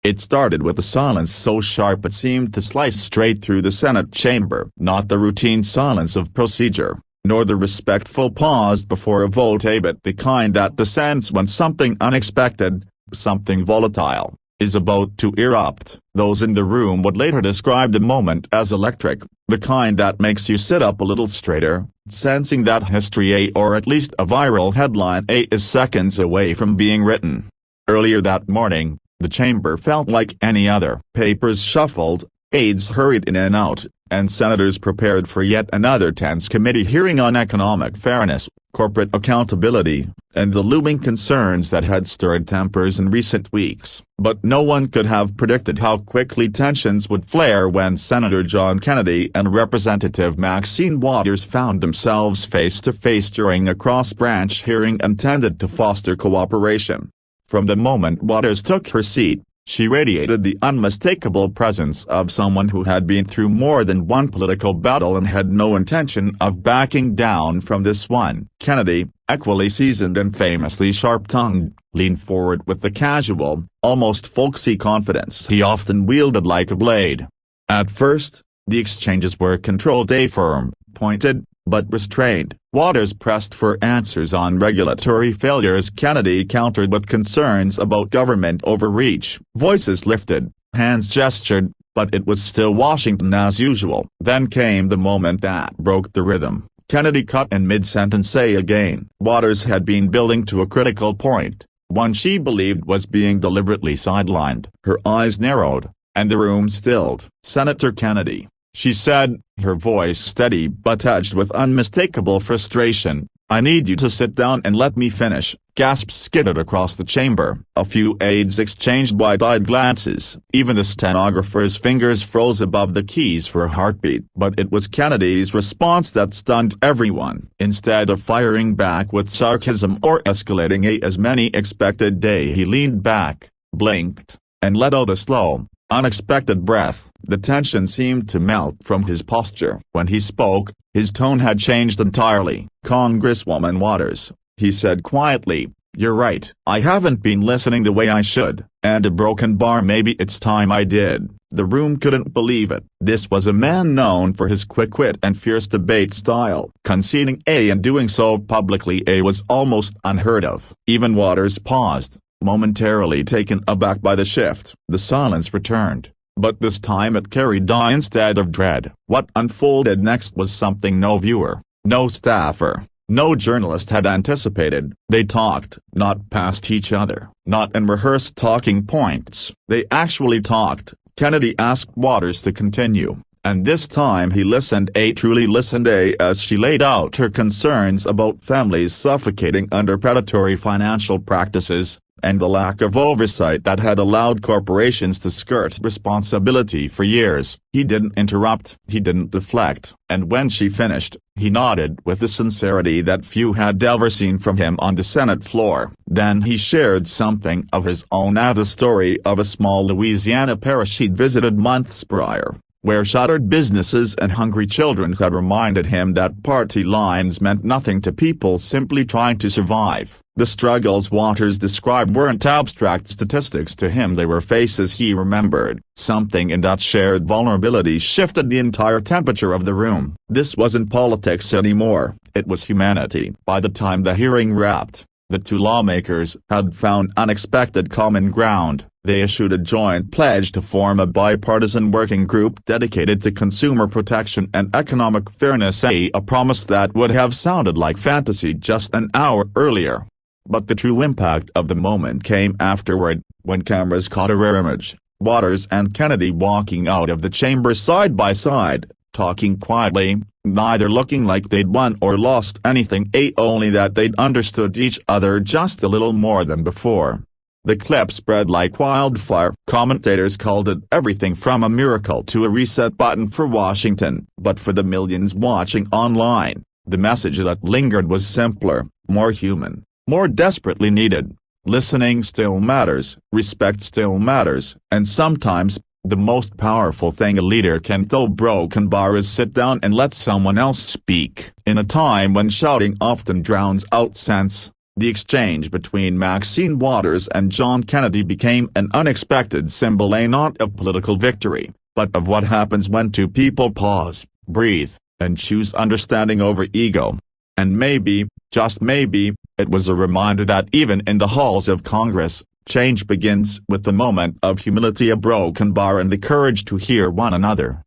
It started with a silence so sharp it seemed to slice straight through the Senate chamber. Not the routine silence of procedure, nor the respectful pause before a vote, but the kind that descends when something unexpected, something volatile, is about to erupt. Those in the room would later describe the moment as electric, the kind that makes you sit up a little straighter, sensing that history, or at least a viral headline, is seconds away from being written. Earlier that morning, the chamber felt like any other. Papers shuffled, aides hurried in and out, and senators prepared for yet another tense committee hearing on economic fairness, corporate accountability, and the looming concerns that had stirred tempers in recent weeks. But no one could have predicted how quickly tensions would flare when Senator John Kennedy and Representative Maxine found themselves face to face during a cross-branch hearing intended to foster cooperation. From the moment Waters took her seat, she radiated the unmistakable presence of someone who had been through more than one political battle and had no intention of backing down from this one. Kennedy, equally seasoned and famously sharp-tongued, leaned forward with the casual, almost folksy confidence he often wielded like a blade. At first, the exchanges were controlled, firm, pointed, but restrained. Waters pressed for answers on regulatory failures. Kennedy countered with concerns about government overreach. Voices lifted, hands gestured, but it was still Washington as usual. Then came the moment that broke the rhythm. Kennedy cut in mid-sentence. Say again. Waters had been building to a critical point, one she believed was being deliberately sidelined. Her eyes narrowed, and the room stilled. Senator Kennedy, she said, her voice steady but edged with unmistakable frustration, "I need you to sit down and let me finish." Gasps skidded across the chamber. A few aides exchanged wide-eyed glances. Even the stenographer's fingers froze above the keys for a heartbeat. But it was Kennedy's response that stunned everyone. Instead of firing back with sarcasm or escalating as many expected, he leaned back, blinked, and let out a slow, unexpected breath. The tension seemed to melt from his posture. When he spoke, his tone had changed entirely. "Congresswoman Waters," he said quietly, "you're right. I haven't been listening the way I should, and a broken bar. Maybe it's time I did." The room couldn't believe it. This was a man known for his quick wit and fierce debate style. Conceding and doing so publicly was almost unheard of. Even Waters paused, momentarily taken aback by the shift. The silence returned, but this time it carried awe instead of dread. What unfolded next was something no viewer, no staffer, no journalist had anticipated. They talked, not past each other, not in rehearsed talking points. They actually talked. Kennedy asked Waters to continue, and this time he listened, truly listened, as she laid out her concerns about families suffocating under predatory financial practices, and the lack of oversight that had allowed corporations to skirt responsibility for years. He didn't interrupt, he didn't deflect, and when she finished, he nodded with the sincerity that few had ever seen from him on the Senate floor. Then he shared something of his own, the story of a small Louisiana parish he'd visited months prior, where shattered businesses and hungry children had reminded him that party lines meant nothing to people simply trying to survive. The struggles Waters described weren't abstract statistics to him, they were faces he remembered. Something in that shared vulnerability shifted the entire temperature of the room. This wasn't politics anymore, it was humanity. By the time the hearing wrapped, the two lawmakers had found unexpected common ground. They issued a joint pledge to form a bipartisan working group dedicated to consumer protection and economic fairness, a promise that would have sounded like fantasy just an hour earlier. But the true impact of the moment came afterward, when cameras caught a rare image, Waters and Kennedy walking out of the chamber side by side, talking quietly, neither looking like they'd won or lost anything, only that they'd understood each other just a little more than before. The clip spread like wildfire. Commentators called it everything from a miracle to a reset button for Washington. But for the millions watching online, the message that lingered was simpler, more human, more desperately needed. Listening still matters, respect still matters, and sometimes, the most powerful thing a leader can do broken bar is sit down and let someone else speak. In a time when shouting often drowns out sense, The exchange between Maxine Waters and John Kennedy became an unexpected symbol not of political victory, but of what happens when two people pause, breathe, and choose understanding over ego. And maybe, just maybe, it was a reminder that even in the halls of Congress, change begins with the moment of humility, a broken bar, and the courage to hear one another.